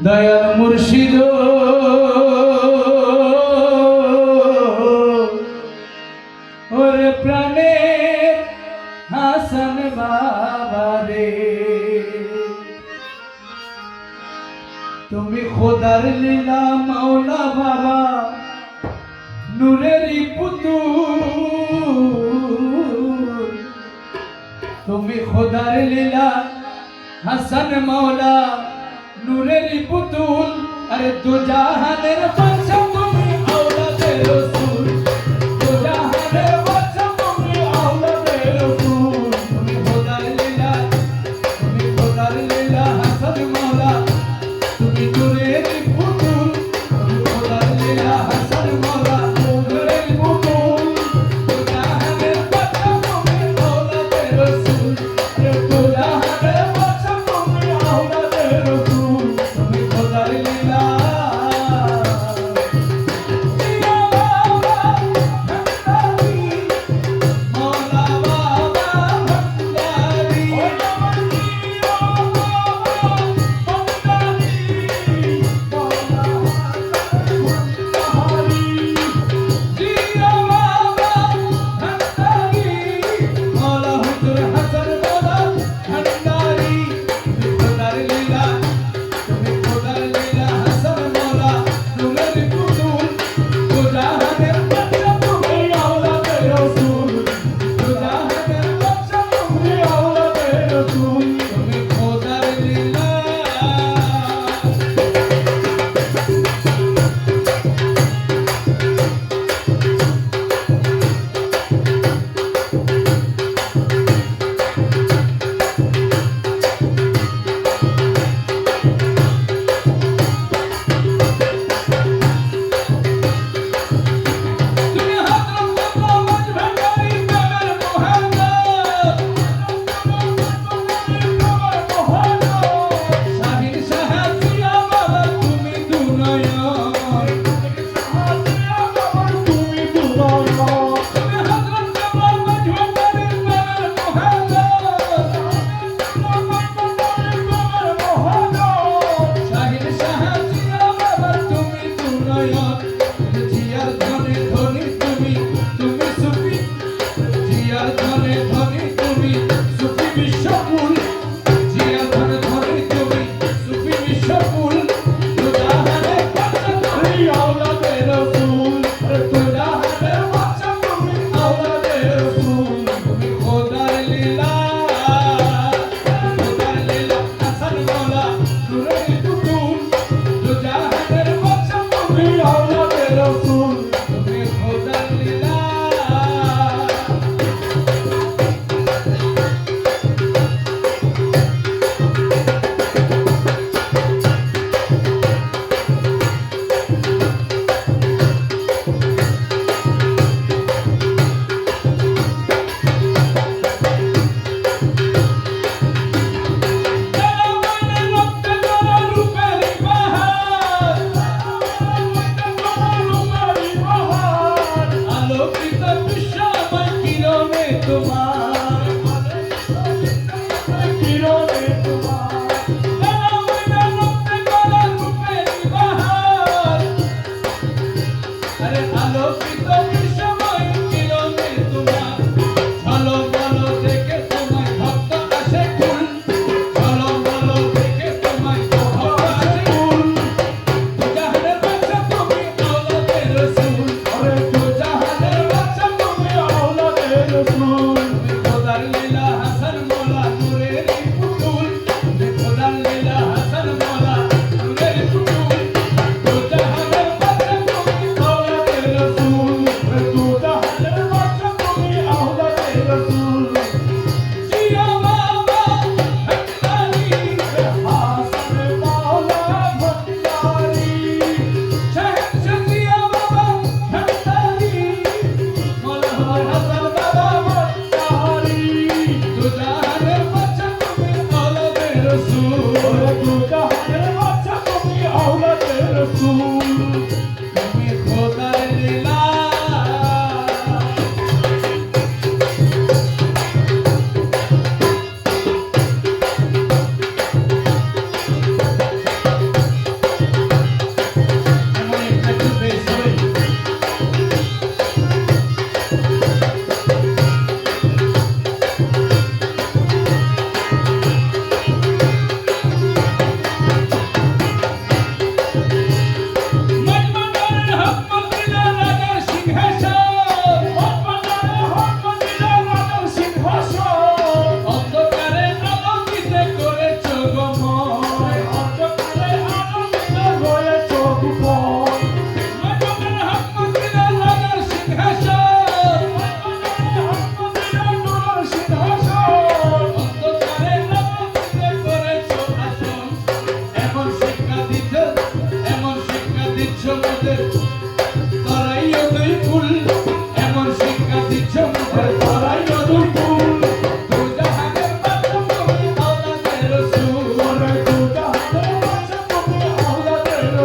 দয়াল মুর্শিদ ওরে প্রাণের হাসান বাবা রে, তুমি খোদার লীলা মাওলা বাবা নূরেরই পুতুল, তুমি খোদার লীলা হাসান মাওলা নূরেরই পুতুল। আরে দু জাহানের বাদশা তুমি আওলাদে রাসূল, দু জাহানের বাদশা তুমি আওলাদে রাসূল। তুমি খোদার লীলা, তুমি খোদার লীলা হাসান মাওলা তুমি নূরেরই পুতুল, তুমি খোদার লীলা হাসান মাওলা নূরেরই পুতুল। দু জাহানের বাদশা তুমি আওলাদে রাসূল, দু জাহানের বাদশা তুমি আওলাদে রাসূল। তুমি খোদার লীলা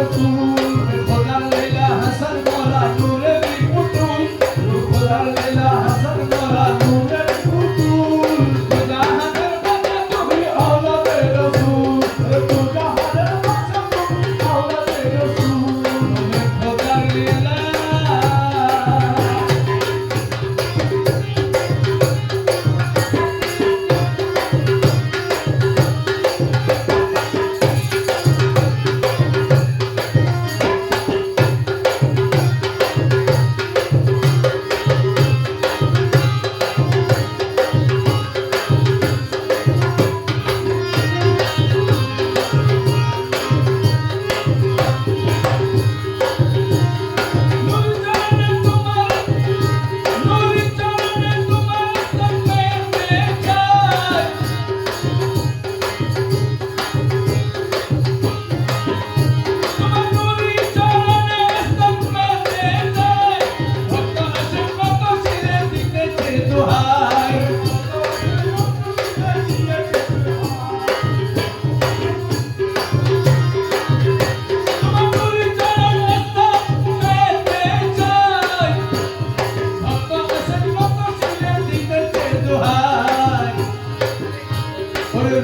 রসুল খোদার লীলা হাসান মোরা নূরের পুতুল খোদার লীলা হাসান মোরা নূরের পুতুল জাহানের বাদশা তুমি আওলাদে রসুল জাহানের বাদশা তুমি আওলাদে রসুল খোদার লীলা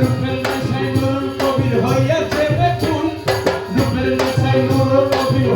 রূপের নেশায় নুরুল কবির হইয়াছে বেকুল রূপের নেশায় নুরুল কবির